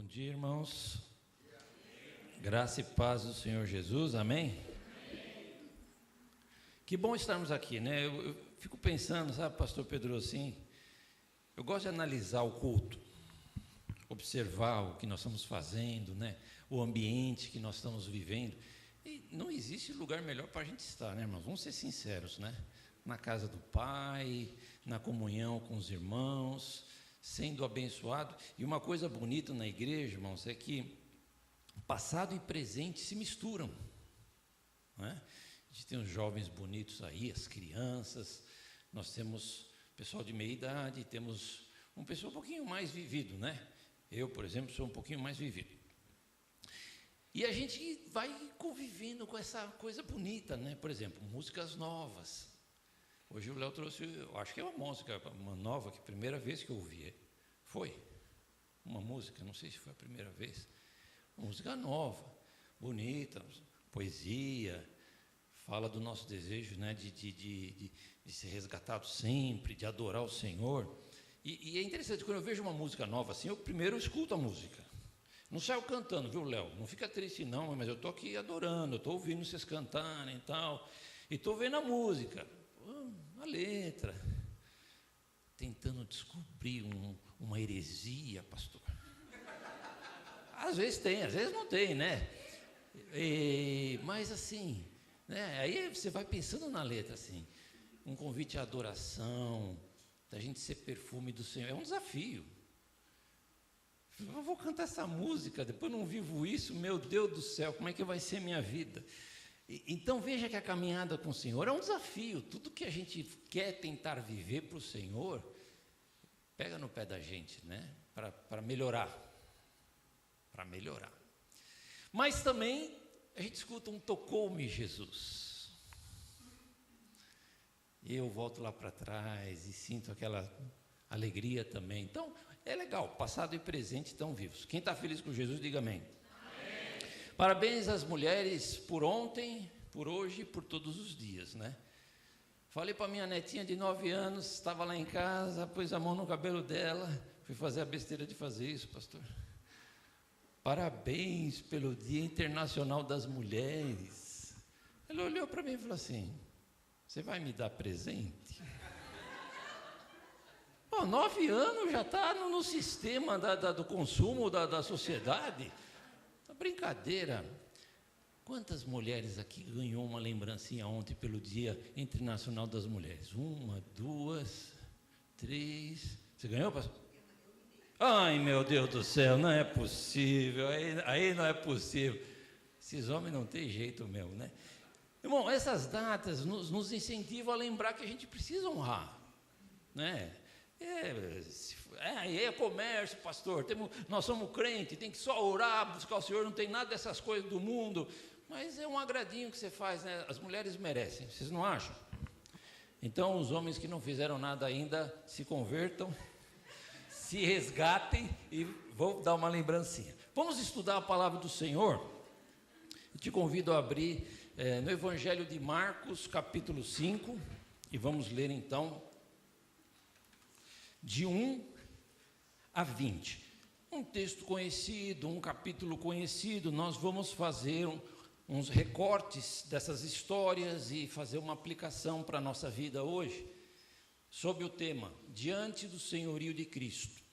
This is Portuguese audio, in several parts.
Bom dia, irmãos. Graça e paz do Senhor Jesus, amém? Que bom estarmos aqui, né? Eu fico pensando, sabe, pastor Pedro, assim, eu gosto de analisar o culto, observar o que nós estamos fazendo, né? O ambiente que nós estamos vivendo. E não existe lugar melhor para a gente estar, né, irmãos? Vamos ser sinceros, né? Na casa do Pai, na comunhão com os irmãos, sendo abençoado. E uma coisa bonita na igreja, irmãos, é que passado e presente se misturam, né? A gente tem os jovens bonitos aí, as crianças, nós temos pessoal de meia idade, temos um pessoal um pouquinho mais vivido, né? Eu, por exemplo, sou um pouquinho mais vivido. E a gente vai convivendo com essa coisa bonita, né? Por exemplo, músicas novas. Hoje o Léo trouxe, eu acho que é uma música, uma nova, que a primeira vez que eu ouvi, foi uma música, não sei se foi a primeira vez, uma música nova, bonita, poesia, fala do nosso desejo, né, de ser resgatado sempre, de adorar o Senhor. E é interessante, quando eu vejo uma música nova assim, eu primeiro escuto a música. Não saio cantando, viu, Léo? Não fica triste não, mas eu estou aqui adorando, eu estou ouvindo vocês cantarem e tal, e estou vendo a música, a letra, tentando descobrir uma heresia, pastor. Às vezes tem, às vezes não tem, né? Mas assim, né? Aí você vai pensando na letra assim, um convite à adoração, da gente ser perfume do Senhor, é um desafio. Eu vou cantar essa música, depois não vivo isso, meu Deus do céu, como é que vai ser minha vida? Então veja que a caminhada com o Senhor é um desafio. Tudo que a gente quer tentar viver para o Senhor, pega no pé da gente, né? Para melhorar. Para melhorar. Mas também a gente escuta um tocou-me Jesus. E eu volto lá para trás e sinto aquela alegria também. Então é legal, passado e presente estão vivos. Quem está feliz com Jesus, diga amém. Parabéns às mulheres por ontem, por hoje e por todos os dias, né? Falei para minha netinha de 9 anos, estava lá em casa, pôs a mão no cabelo dela, fui fazer a besteira de fazer isso, pastor. Parabéns pelo Dia Internacional das Mulheres. Ela olhou para mim e falou assim, você vai me dar presente? 9 anos já está no sistema do consumo da sociedade. Brincadeira. Quantas mulheres aqui ganhou uma lembrancinha ontem pelo Dia Internacional das Mulheres? 1, 2, 3. Você ganhou, pastor? Ai, meu Deus do céu, não é possível. Aí não é possível. Esses homens não tem jeito mesmo, né? Irmão, essas datas nos incentivam a lembrar que a gente precisa honrar, né? É comércio, pastor, nós somos crentes, tem que só orar, buscar o Senhor, não tem nada dessas coisas do mundo, mas é um agradinho que você faz, né? As mulheres merecem, vocês não acham? Então os homens que não fizeram nada ainda, se convertam, se resgatem e vou dar uma lembrancinha. Vamos estudar a palavra do Senhor. Eu te convido a abrir no Evangelho de Marcos, capítulo 5, e vamos ler então de 1 a 20, um texto conhecido, um capítulo conhecido. Nós vamos fazer uns recortes dessas histórias e fazer uma aplicação para a nossa vida hoje, sob o tema, diante do senhorio de Cristo.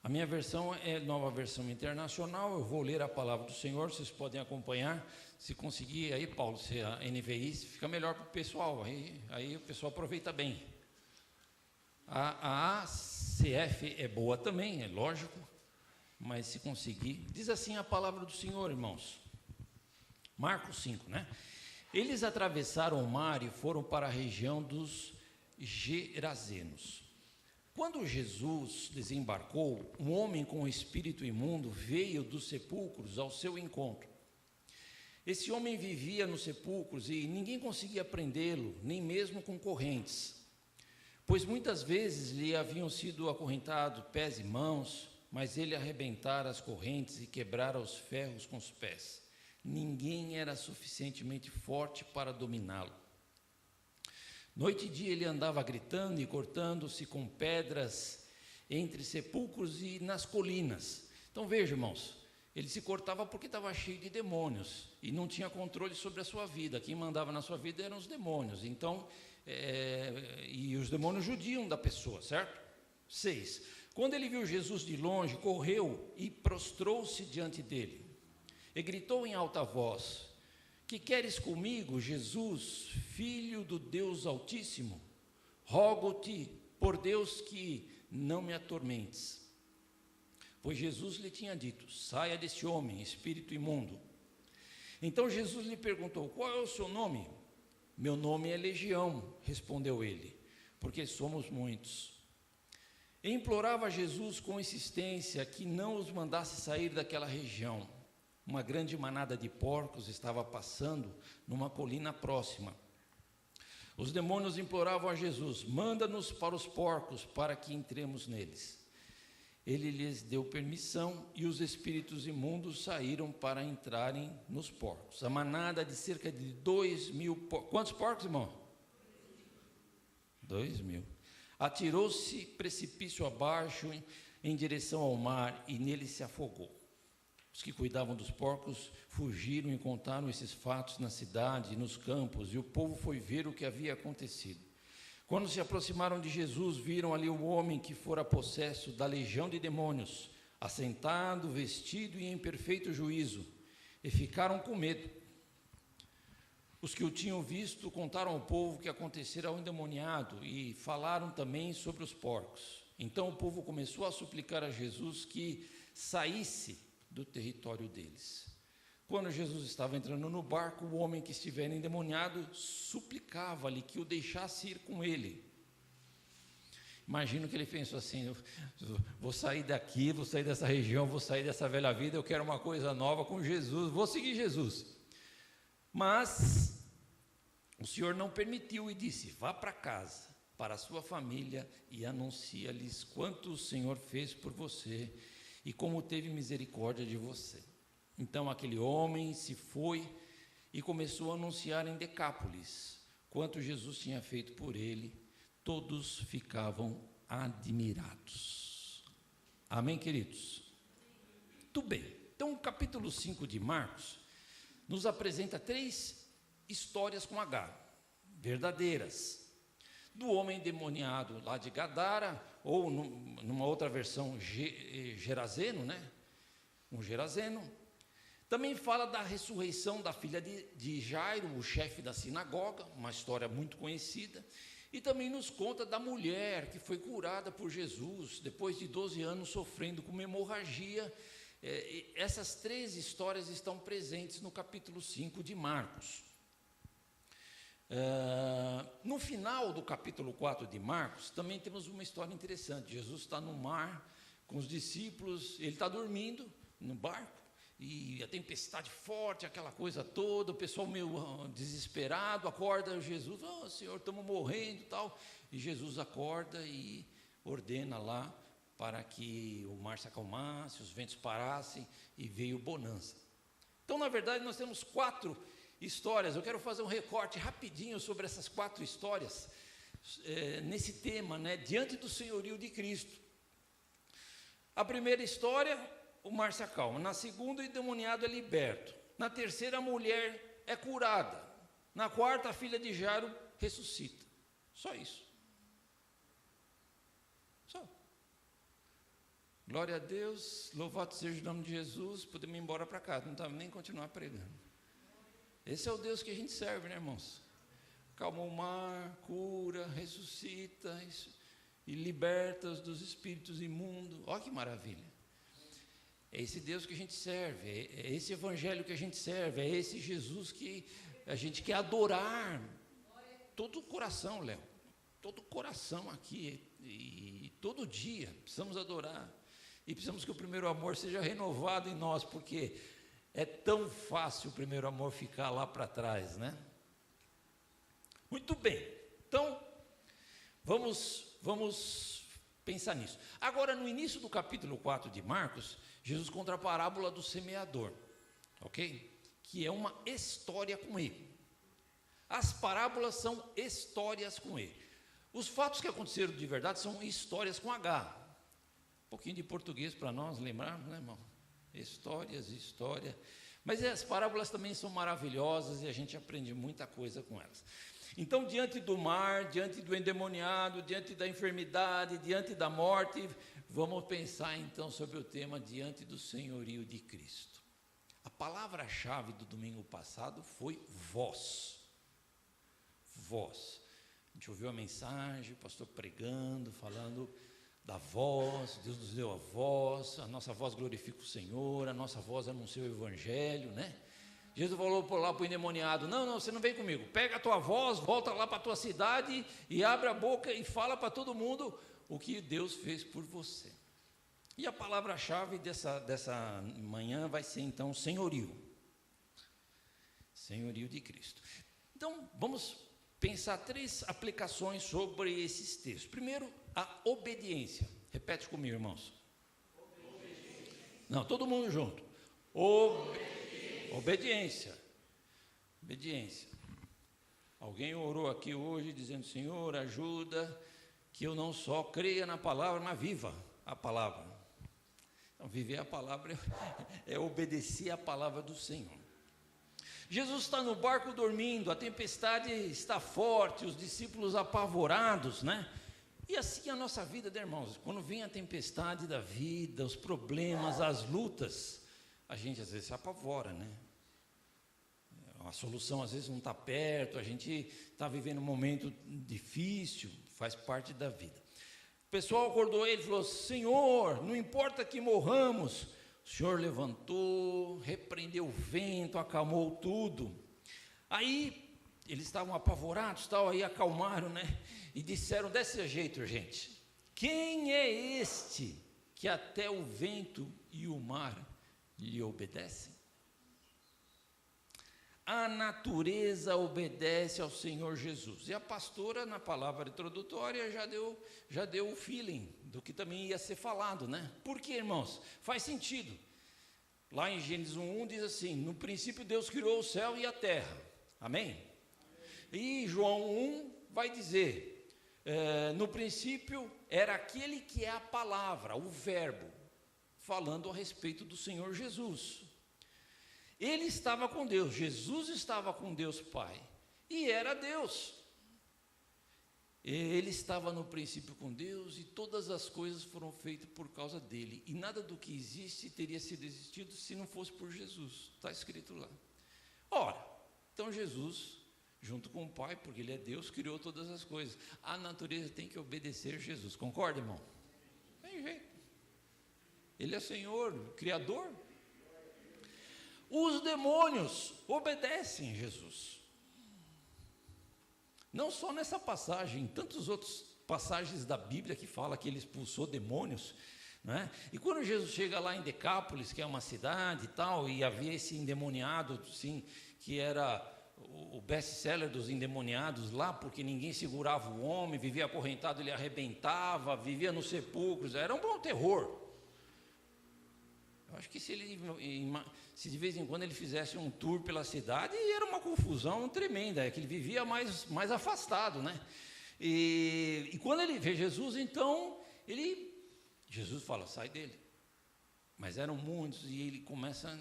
A minha versão é Nova Versão Internacional, eu vou ler a palavra do Senhor, vocês podem acompanhar, se conseguir, aí Paulo, se a NVI, fica melhor para o pessoal, aí o pessoal aproveita bem. A ACF é boa também, é lógico, mas se conseguir, diz assim a palavra do Senhor, irmãos, Marcos 5, né? Eles atravessaram o mar e foram para a região dos Gerazenos. Quando Jesus desembarcou, um homem com o espírito imundo veio dos sepulcros ao seu encontro. Esse homem vivia nos sepulcros e ninguém conseguia prendê-lo, nem mesmo com correntes, pois muitas vezes lhe haviam sido acorrentados pés e mãos, mas ele arrebentara as correntes e quebrara os ferros com os pés. Ninguém era suficientemente forte para dominá-lo. Noite e dia ele andava gritando e cortando-se com pedras entre sepulcros e nas colinas. Então veja, irmãos, ele se cortava porque estava cheio de demônios e não tinha controle sobre a sua vida. Quem mandava na sua vida eram os demônios. Então, e os demônios judiam da pessoa, certo? 6. Quando ele viu Jesus de longe, correu e prostrou-se diante dele. E gritou em alta voz: que queres comigo, Jesus, filho do Deus Altíssimo? Rogo-te, por Deus, que não me atormentes. Pois Jesus lhe tinha dito: saia deste homem, espírito imundo. Então Jesus lhe perguntou: qual é o seu nome? Meu nome é Legião, respondeu ele, porque somos muitos. E implorava a Jesus com insistência que não os mandasse sair daquela região. Uma grande manada de porcos estava passando numa colina próxima. Os demônios imploravam a Jesus: manda-nos para os porcos, para que entremos neles. Ele lhes deu permissão e os espíritos imundos saíram para entrarem nos porcos. A manada de cerca de 2.000 porcos. Quantos porcos, irmão? 2.000. Atirou-se precipício abaixo em direção ao mar e nele se afogou. Os que cuidavam dos porcos fugiram e contaram esses fatos na cidade e nos campos, e o povo foi ver o que havia acontecido. Quando se aproximaram de Jesus, viram ali o homem que fora possesso da legião de demônios, assentado, vestido e em perfeito juízo, e ficaram com medo. Os que o tinham visto contaram ao povo o que acontecera ao endemoniado e falaram também sobre os porcos. Então o povo começou a suplicar a Jesus que saísse do território deles. Quando Jesus estava entrando no barco, o homem que estivera endemoniado suplicava-lhe que o deixasse ir com ele. Imagino que ele pensou assim: vou sair daqui, vou sair dessa região, vou sair dessa velha vida, eu quero uma coisa nova com Jesus, vou seguir Jesus. Mas o Senhor não permitiu e disse: vá para casa, para a sua família, e anuncia-lhes quanto o Senhor fez por você e como teve misericórdia de você. Então aquele homem se foi e começou a anunciar em Decápolis quanto Jesus tinha feito por ele. Todos ficavam admirados. Amém, queridos? Tudo bem. Então o capítulo 5 de Marcos nos apresenta 3 histórias com H, verdadeiras. Do homem endemoniado lá de Gadara, ou numa outra versão, Gerazeno, né? Um Gerazeno. Também fala da ressurreição da filha de Jairo, o chefe da sinagoga, uma história muito conhecida. E também nos conta da mulher que foi curada por Jesus, depois de 12 anos sofrendo com uma hemorragia. Essas 3 histórias estão presentes no capítulo 5 de Marcos. No final do capítulo 4 de Marcos, também temos uma história interessante. Jesus está no mar com os discípulos, ele está dormindo no barco, e a tempestade forte, aquela coisa toda, o pessoal meio desesperado, acorda Jesus: oh, Senhor, estamos morrendo e tal. E Jesus acorda e ordena lá para que o mar se acalmasse, os ventos parassem, e veio bonança. Então, na verdade, nós temos 4 histórias. Eu quero fazer um recorte rapidinho sobre essas 4 histórias, nesse tema, né, diante do senhorio de Cristo. A primeira história, o mar se acalma. Na segunda, o endemoniado é liberto. Na terceira, a mulher é curada. Na quarta, a filha de Jairo ressuscita. Só isso. Só. Glória a Deus, louvado seja o nome de Jesus. Podemos ir embora para casa, não estava nem continuar pregando. Esse é o Deus que a gente serve, né, irmãos? Calma o mar, cura, ressuscita e liberta dos espíritos imundos. Olha que maravilha. É esse Deus que a gente serve, é esse evangelho que a gente serve, é esse Jesus que a gente quer adorar. Todo o coração, Léo, todo o coração aqui, e todo dia precisamos adorar. E precisamos que o primeiro amor seja renovado em nós, porque é tão fácil o primeiro amor ficar lá para trás, né? Muito bem, então vamos pensar nisso. Agora, no início do capítulo 4 de Marcos, Jesus conta a parábola do semeador, ok? Que é uma história com ele. As parábolas são histórias com ele. Os fatos que aconteceram de verdade são histórias com H. pouquinho de português para nós lembrarmos, né, irmão? Histórias, história. Mas as parábolas também são maravilhosas e a gente aprende muita coisa com elas. Então, diante do mar, diante do endemoniado, diante da enfermidade, diante da morte, vamos pensar então sobre o tema diante do senhorio de Cristo. A palavra-chave do domingo passado foi voz. Voz. A gente ouviu a mensagem, o pastor pregando, falando da voz, Deus nos deu a nossa voz glorifica o Senhor, a nossa voz anuncia o Evangelho, né? Jesus falou lá para o endemoniado, não, você não vem comigo, pega a tua voz, volta lá para a tua cidade e abre a boca e fala para todo mundo o que Deus fez por você. E a palavra-chave dessa manhã vai ser então senhorio. Senhorio de Cristo. Então, vamos pensar 3 aplicações sobre esses textos. Primeiro, a obediência. Repete comigo, irmãos. Obediência. Não, todo mundo junto. Obediência. Obediência. Alguém orou aqui hoje dizendo, Senhor, ajuda que eu não só creia na palavra, mas viva a palavra. Então, viver a palavra é obedecer a palavra do Senhor. Jesus está no barco dormindo, a tempestade está forte, os discípulos apavorados, né? E assim a nossa vida, né, irmãos? Quando vem a tempestade da vida, os problemas, as lutas, a gente às vezes se apavora, né? A solução às vezes não está perto, a gente está vivendo um momento difícil, faz parte da vida. O pessoal acordou ele e falou, Senhor, não importa que morramos. O Senhor levantou, repreendeu o vento, acalmou tudo. Aí, eles estavam apavorados, aí acalmaram, né? E disseram desse jeito, gente, quem é este que até o vento e o mar lhe obedecem? A natureza obedece ao Senhor Jesus. E a pastora, na palavra introdutória, já deu o feeling do que também ia ser falado, né? Por quê, irmãos? Faz sentido. Lá em Gênesis 1:1 diz assim, no princípio Deus criou o céu e a terra. Amém? E João 1 vai dizer, no princípio era aquele que é a palavra, o verbo, falando a respeito do Senhor Jesus. Ele estava com Deus, Jesus estava com Deus Pai, e era Deus. Ele estava no princípio com Deus, e todas as coisas foram feitas por causa dele, e nada do que existe teria sido existido se não fosse por Jesus, está escrito lá. Ora, então Jesus, junto com o Pai, porque ele é Deus, criou todas as coisas, a natureza tem que obedecer Jesus, concorda, irmão? Tem jeito, ele é Senhor, Criador. Os demônios obedecem a Jesus. Não só nessa passagem, em tantas outras passagens da Bíblia que fala que ele expulsou demônios, né? E quando Jesus chega lá em Decápolis, que é uma cidade e tal, e havia esse endemoniado, sim, que era o best-seller dos endemoniados lá, porque ninguém segurava o homem, vivia acorrentado, ele arrebentava, vivia nos sepulcros, era um bom terror. Eu acho que se de vez em quando ele fizesse um tour pela cidade, era uma confusão tremenda, que ele vivia mais afastado, né? E quando ele vê Jesus, então, Jesus fala, sai dele. Mas eram muitos, e ele começa a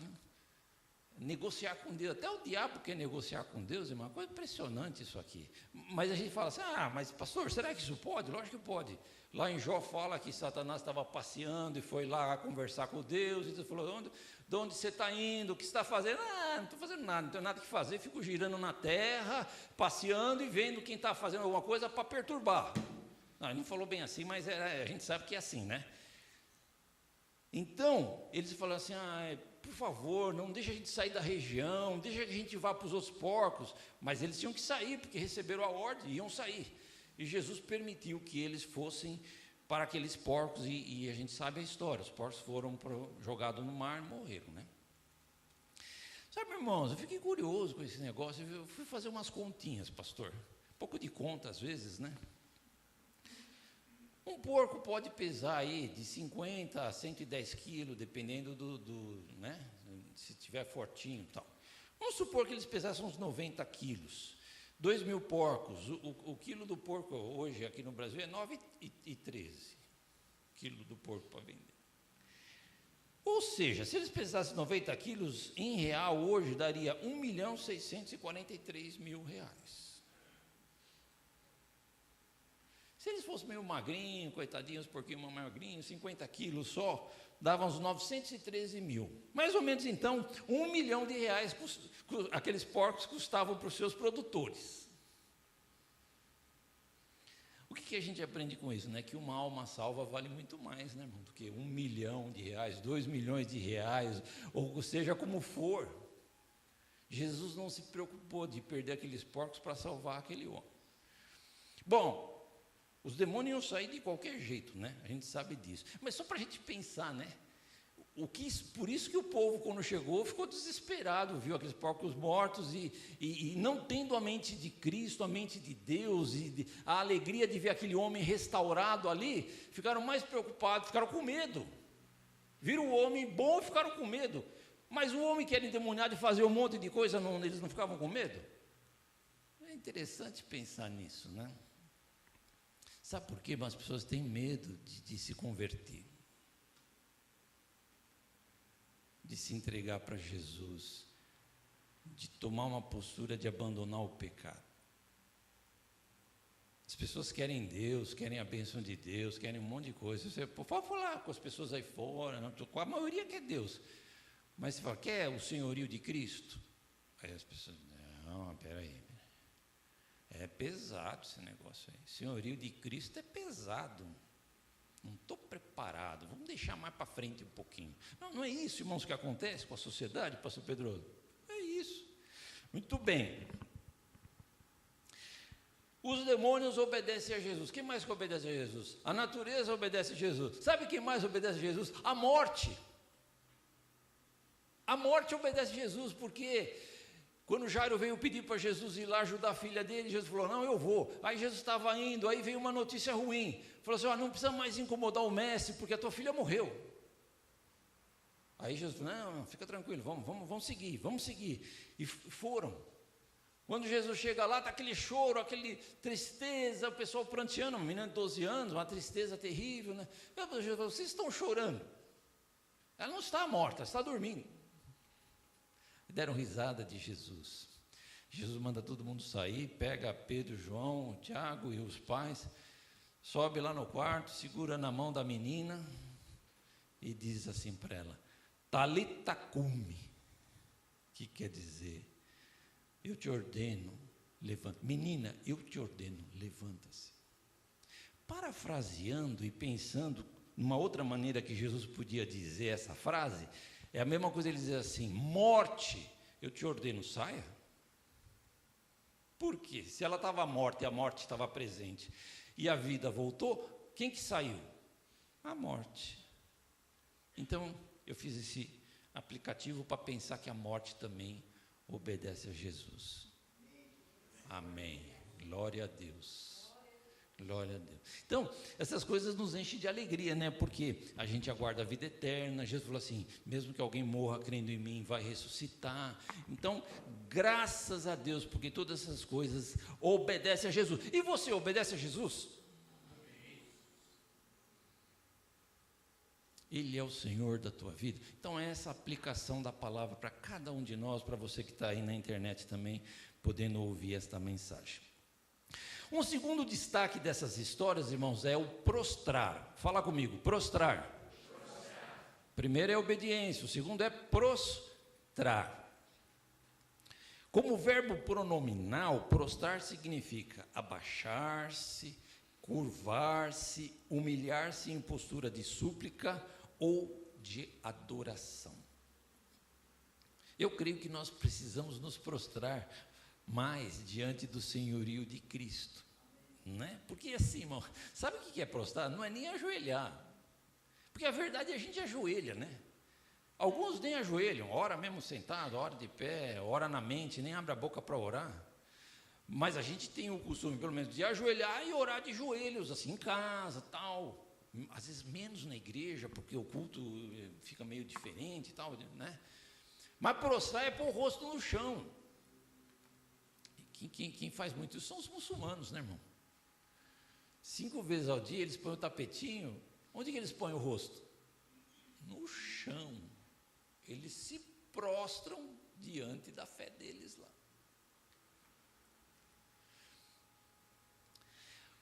negociar com Deus. Até o diabo quer negociar com Deus, é uma coisa impressionante isso aqui. Mas a gente fala assim, mas pastor, será que isso pode? Lógico que pode. Lá em Jó fala que Satanás estava passeando e foi lá conversar com Deus, e Deus falou, de onde você está indo, o que você está fazendo? Não estou fazendo nada, não tenho nada que fazer, fico girando na terra, passeando e vendo quem está fazendo alguma coisa para perturbar. Não, ele não falou bem assim, mas a gente sabe que é assim, né? Então, eles falaram assim, por favor, não deixa a gente sair da região, deixa que a gente vá para os outros porcos, mas eles tinham que sair, porque receberam a ordem, iam sair. E Jesus permitiu que eles fossem para aqueles porcos, e a gente sabe a história, os porcos foram jogados no mar e morreram, né? Sabe, irmãos, eu fiquei curioso com esse negócio, eu fui fazer umas continhas, pastor, um pouco de conta às vezes, né? Um porco pode pesar aí de 50 a 110 quilos, dependendo né? Se estiver fortinho e tal. Vamos supor que eles pesassem uns 90 quilos. 2.000 porcos, o quilo do porco hoje aqui no Brasil é 9,13 quilo do porco para vender. Ou seja, se eles pesassem 90 quilos, em real hoje daria R$1.643.000. Se eles fossem meio magrinhos, coitadinhos, porquinho magrinho, 50 quilos só, davam uns 913 mil. Mais ou menos, então, R$1 milhão aqueles porcos custavam para os seus produtores. O que a gente aprende com isso? Né? Que uma alma salva vale muito mais, né, irmão, do que R$1 milhão, R$2 milhões, ou seja como for. Jesus não se preocupou de perder aqueles porcos para salvar aquele homem. Bom, os demônios iam sair de qualquer jeito, né? A gente sabe disso. Mas só para a gente pensar, né? Por isso que o povo, quando chegou, ficou desesperado, viu aqueles porcos mortos e não tendo a mente de Cristo, a mente de Deus, a alegria de ver aquele homem restaurado ali, ficaram mais preocupados, ficaram com medo. Viram o homem bom e ficaram com medo. Mas o homem que era endemoniado e fazia um monte de coisa, eles não ficavam com medo? É interessante pensar nisso, né? Sabe por quê? As pessoas têm medo de se converter, de se entregar para Jesus, de tomar uma postura de abandonar o pecado. As pessoas querem Deus, querem a bênção de Deus, querem um monte de coisa. Você pode falar com as pessoas aí fora, a maioria quer Deus, mas você fala, quer o senhorio de Cristo? Aí as pessoas, não, peraí. É pesado esse negócio aí. Senhorio de Cristo é pesado. Não estou preparado. Vamos deixar mais para frente um pouquinho. Não é isso, irmãos, que acontece com a sociedade, pastor Pedro? É isso. Muito bem. Os demônios obedecem a Jesus. Quem mais que obedece a Jesus? A natureza obedece a Jesus. Sabe quem mais obedece a Jesus? A morte. A morte obedece a Jesus, porque quando Jairo veio pedir para Jesus ir lá ajudar a filha dele, Jesus falou, não, eu vou. Aí Jesus estava indo, aí veio uma notícia ruim. Falou assim, não precisa mais incomodar o mestre, porque a tua filha morreu. Aí Jesus falou, não, fica tranquilo, vamos seguir. E foram. Quando Jesus chega lá, está aquele choro, aquele tristeza, o pessoal pranteando, uma menina de 12 anos, uma tristeza terrível, né? Jesus falou, vocês estão chorando. Ela não está morta, está dormindo. Deram risada de Jesus. Jesus manda todo mundo sair, pega Pedro, João, Tiago e os pais, sobe lá no quarto, segura na mão da menina e diz assim para ela, Talita cumi, que quer dizer, eu te ordeno, levanta. Menina, eu te ordeno, levanta-se. Parafraseando e pensando numa outra maneira que Jesus podia dizer essa frase, é a mesma coisa ele dizer assim, morte, eu te ordeno, saia. Por quê? Se ela estava morta e a morte estava presente e a vida voltou, quem que saiu? A morte. Então, eu fiz esse aplicativo para pensar que a morte também obedece a Jesus. Amém. Glória a Deus. Glória a Deus. Então, essas coisas nos enchem de alegria, né? Porque a gente aguarda a vida eterna. Jesus falou assim, mesmo que alguém morra crendo em mim, vai ressuscitar. Então, graças a Deus, porque todas essas coisas obedecem a Jesus. E você obedece a Jesus? Ele é o Senhor da tua vida. Então, é essa aplicação da palavra para cada um de nós, para você que está aí na internet também, podendo ouvir esta mensagem. Um segundo destaque dessas histórias, irmãos, é o prostrar. Fala comigo, prostrar. Primeiro é obediência, o segundo é prostrar. Como verbo pronominal, prostrar significa abaixar-se, curvar-se, humilhar-se em postura de súplica ou de adoração. Eu creio que nós precisamos nos prostrar mais diante do senhorio de Cristo, né? Porque assim, irmão, sabe o que é prostrar? Não é nem ajoelhar, porque a verdade é a gente ajoelha, né? Alguns nem ajoelham, ora mesmo sentado, ora de pé, ora na mente, nem abre a boca para orar, mas a gente tem o costume, pelo menos, de ajoelhar e orar de joelhos, assim, em casa, tal, às vezes menos na igreja, porque o culto fica meio diferente e tal, né? Mas prostrar é pôr o rosto no chão. Quem faz muito isso são os muçulmanos, né, irmão? 5 vezes ao dia eles põem o tapetinho Onde que eles põem o rosto? No chão. Eles se prostram diante da fé deles lá.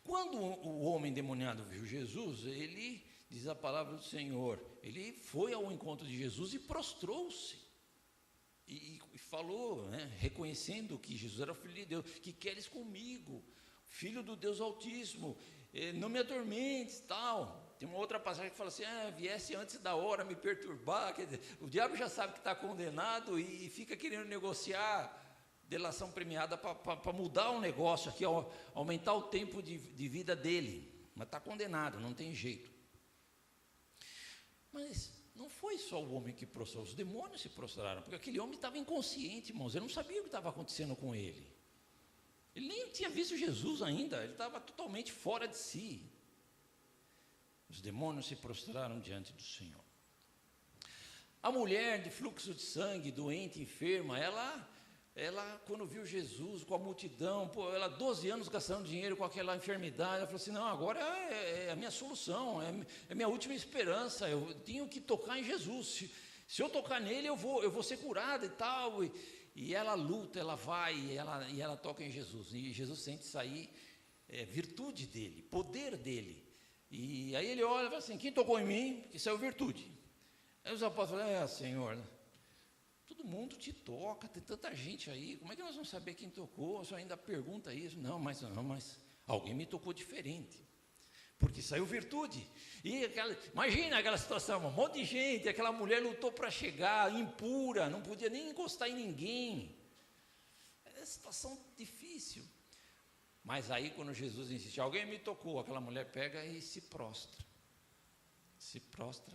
Quando o homem endemoniado viu Jesus, ele, diz a palavra do Senhor, ele foi ao encontro de Jesus e prostrou-se. E falou, né, reconhecendo que Jesus era o Filho de Deus, que queres comigo, Filho do Deus Altíssimo, não me atormentes, tal. Tem uma outra passagem que fala assim, viesse antes da hora me perturbar, quer dizer, o diabo já sabe que está condenado e fica querendo negociar delação premiada para mudar o negócio aqui, aumentar o tempo de vida dele, mas está condenado, não tem jeito. Mas não foi só o homem que prostrou, os demônios se prostraram, porque aquele homem estava inconsciente, irmãos, ele não sabia o que estava acontecendo com ele. Ele nem tinha visto Jesus ainda, ele estava totalmente fora de si. Os demônios se prostraram diante do Senhor. A mulher de fluxo de sangue, doente, enferma, ela quando viu Jesus com a multidão, ela 12 anos gastando dinheiro com aquela enfermidade, ela falou assim, não, agora é a minha solução, é a minha última esperança, eu tenho que tocar em Jesus, se eu tocar nele eu vou ser curada e tal, e ela luta, ela vai, e ela toca em Jesus, e Jesus sente sair virtude dele, poder dele, e aí ele olha e fala assim, quem tocou em mim? Que saiu virtude. Aí os apóstolos falam, Senhor, todo mundo te toca, tem tanta gente aí, como é que nós vamos saber quem tocou? O senhor ainda pergunta isso? Não, mas alguém me tocou diferente, porque saiu virtude. E imagina aquela situação, um monte de gente, aquela mulher lutou para chegar, impura, não podia nem encostar em ninguém. É uma situação difícil. Mas aí quando Jesus insiste, alguém me tocou, aquela mulher pega e se prostra. Se prostra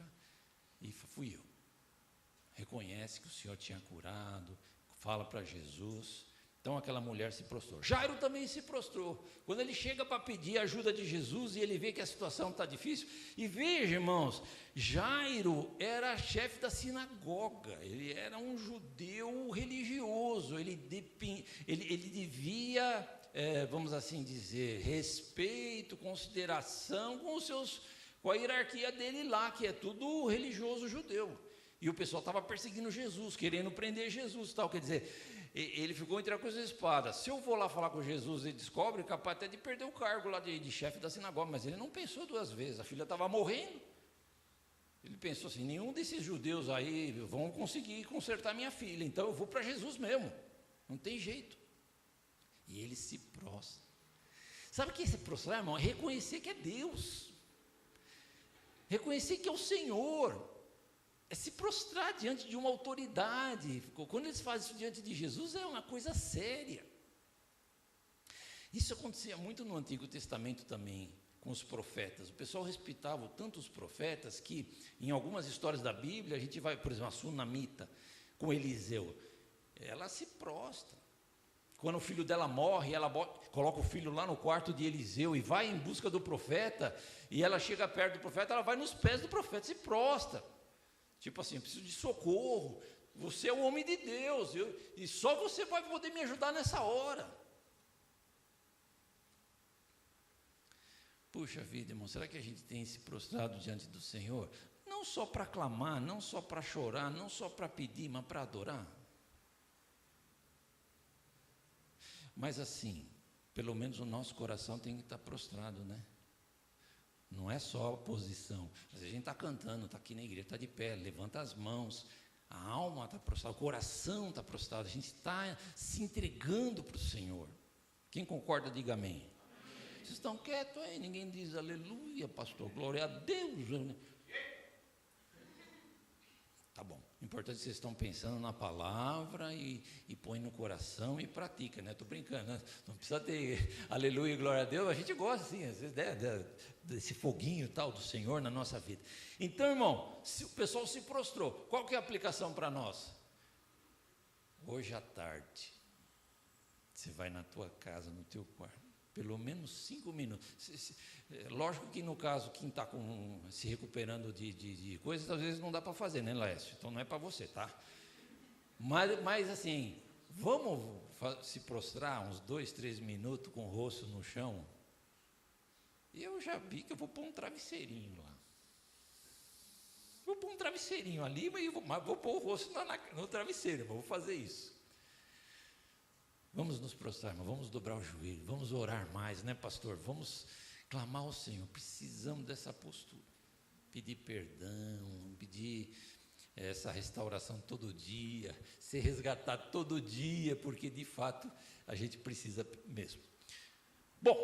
e fui eu. Reconhece que o Senhor tinha curado, fala para Jesus. Então aquela mulher se prostrou. Jairo também se prostrou. Quando ele chega para pedir a ajuda de Jesus e ele vê que a situação está difícil, e veja, irmãos, Jairo era chefe da sinagoga, ele era um judeu religioso, ele devia, vamos assim dizer, respeito, consideração com a hierarquia dele lá, que é tudo religioso judeu. E o pessoal estava perseguindo Jesus, querendo prender Jesus, tal. Quer dizer, ele ficou entre a cruz e a espada. Se eu vou lá falar com Jesus e descobre, capaz até de perder o cargo lá de chefe da sinagoga. Mas ele não pensou duas vezes, a filha estava morrendo. Ele pensou assim, nenhum desses judeus aí vão conseguir consertar minha filha, então eu vou para Jesus mesmo, não tem jeito. E ele se prostra. Sabe o que é se prostrar, irmão? É reconhecer que é Deus, reconhecer que é o Senhor, é se prostrar diante de uma autoridade. Quando eles fazem isso diante de Jesus, é uma coisa séria. Isso acontecia muito no Antigo Testamento também, com os profetas. O pessoal respeitava tanto os profetas, que em algumas histórias da Bíblia, a gente vai, por exemplo, a Sunamita, com Eliseu, ela se prostra. Quando o filho dela morre, ela coloca o filho lá no quarto de Eliseu e vai em busca do profeta, e ela chega perto do profeta, ela vai nos pés do profeta, se prostra. Tipo assim, eu preciso de socorro, você é o homem de Deus, e só você vai poder me ajudar nessa hora. Puxa vida, irmão, será que a gente tem se prostrado diante do Senhor? Não só para clamar, não só para chorar, não só para pedir, mas para adorar? Mas assim, pelo menos o nosso coração tem que estar prostrado, né? Não é só a posição. Às vezes a gente está cantando, está aqui na igreja, está de pé, levanta as mãos, a alma está prostrada, o coração está prostrado, a gente está se entregando para o Senhor. Quem concorda, diga amém. Amém. Vocês estão quietos aí, ninguém diz aleluia, pastor, glória a Deus. Tá bom, o importante é que vocês estão pensando na palavra e põem no coração e pratica, né? Estou brincando, né? Não precisa ter aleluia e glória a Deus, a gente gosta assim, às vezes, desse foguinho tal do Senhor na nossa vida. Então, irmão, se o pessoal se prostrou, qual que é a aplicação para nós? Hoje à tarde, você vai na tua casa, no teu quarto, pelo menos 5 minutos. Lógico que no caso, quem está se recuperando de coisas, às vezes não dá para fazer, né, Laércio? Então não é para você, tá? Mas assim, vamos se prostrar uns 2, 3 minutos com o rosto no chão. E eu já vi que eu vou pôr um travesseirinho lá. pôr um travesseirinho ali, mas vou pôr o rosto no travesseiro, vou fazer isso. Vamos nos prostrar, irmão, vamos dobrar o joelho, vamos orar mais, né, pastor? Vamos clamar ao Senhor, precisamos dessa postura. Pedir perdão, pedir essa restauração todo dia, ser resgatado todo dia, porque de fato a gente precisa mesmo. Bom,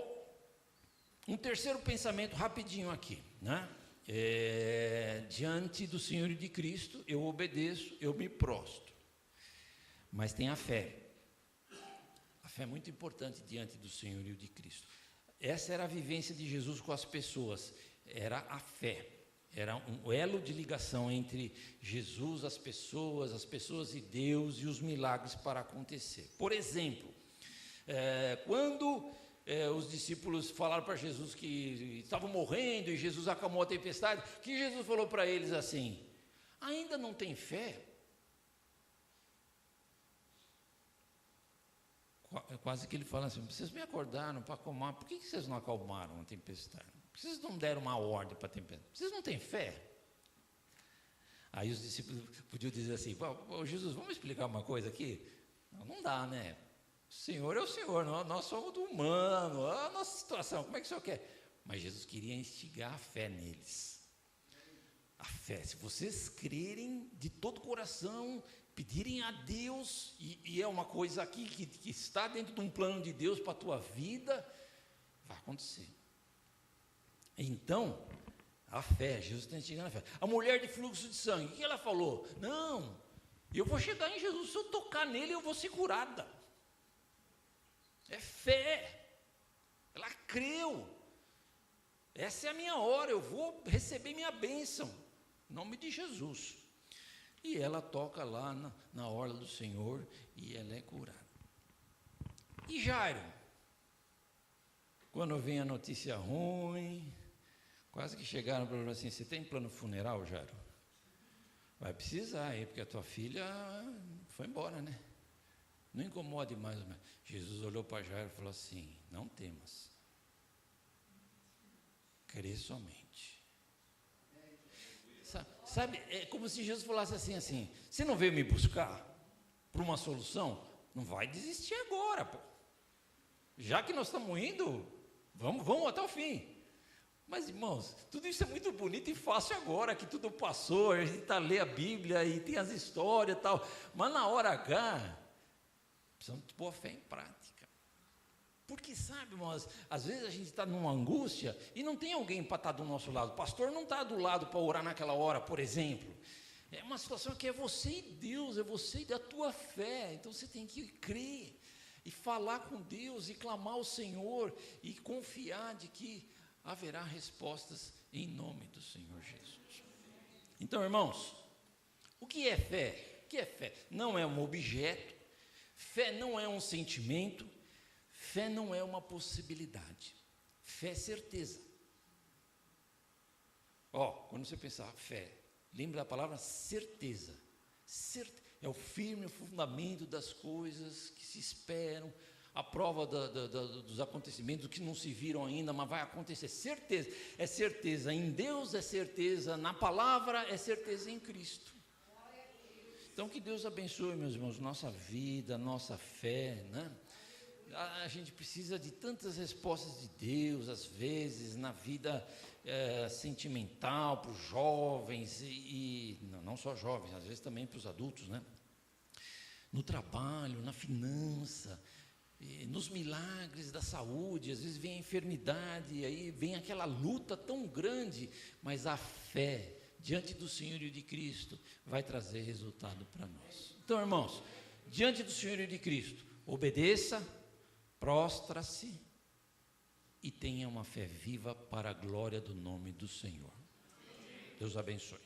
um terceiro pensamento rapidinho aqui, né? Diante do Senhor e de Cristo, eu obedeço, eu me prostro. Mas tem a fé. A fé é muito importante diante do Senhor e de Cristo. Essa era a vivência de Jesus com as pessoas, era a fé. Era um elo de ligação entre Jesus, as pessoas e Deus e os milagres para acontecer. Por exemplo, quando os discípulos falaram para Jesus que estavam morrendo e Jesus acalmou a tempestade, que Jesus falou para eles assim: ainda não tem fé? Quase que ele fala assim: vocês me acordaram para acalmar, por que vocês não acalmaram a tempestade? Por que vocês não deram uma ordem para a tempestade? Vocês não têm fé? Aí os discípulos podiam dizer assim: Jesus, vamos explicar uma coisa aqui? Não dá, né? O Senhor é o Senhor, nós somos do humano, a nossa situação, como é que o Senhor quer? Mas Jesus queria instigar a fé neles. A fé, se vocês crerem de todo o coração, pedirem a Deus, e é uma coisa aqui que está dentro de um plano de Deus para a tua vida, vai acontecer. Então, a fé, Jesus está instigando a fé. A mulher de fluxo de sangue, o que ela falou? Não, eu vou chegar em Jesus, se eu tocar nele eu vou ser curada. É fé, ela creu, essa é a minha hora, eu vou receber minha bênção, em nome de Jesus. E ela toca lá na orla do Senhor e ela é curada. E Jairo, quando vem a notícia ruim, quase que chegaram para ele assim: você tem plano funeral, Jairo? Vai precisar aí, porque a tua filha foi embora, né? Não incomode mais. Jesus olhou para Jairo e falou assim: não temas, crê somente. Sabe, é como se Jesus falasse assim: você não veio me buscar para uma solução? Não vai desistir agora, pô. Já que nós estamos indo, vamos até o fim. Mas, irmãos, tudo isso é muito bonito e fácil agora, que tudo passou, a gente lê a Bíblia e tem as histórias e tal, mas na hora H, precisamos pôr a fé em prática. Porque, sabe, irmãos, às vezes a gente está numa angústia e não tem alguém para estar do nosso lado. O pastor não está do lado para orar naquela hora, por exemplo. É uma situação que é você e Deus, é você e a tua fé. Então você tem que crer e falar com Deus e clamar ao Senhor e confiar de que haverá respostas em nome do Senhor Jesus. Então, irmãos, o que é fé? O que é fé? Não é um objeto, fé não é um sentimento, fé não é uma possibilidade, fé é certeza. Quando você pensar fé, lembre da palavra certeza. É o firme fundamento das coisas que se esperam, a prova dos acontecimentos que não se viram ainda, mas vai acontecer. Certeza, é certeza em Deus, é certeza na palavra, é certeza em Cristo. Então que Deus abençoe, meus irmãos, nossa vida, nossa fé, né? A gente precisa de tantas respostas de Deus, às vezes, na vida sentimental, para os jovens, e não só jovens, às vezes também para os adultos, né? No trabalho, na finança, nos milagres da saúde. Às vezes vem a enfermidade, e aí vem aquela luta tão grande, mas a fé diante do Senhor e de Cristo vai trazer resultado para nós. Então, irmãos, diante do Senhor e de Cristo, obedeça, prostra-se e tenha uma fé viva para a glória do nome do Senhor. Deus abençoe.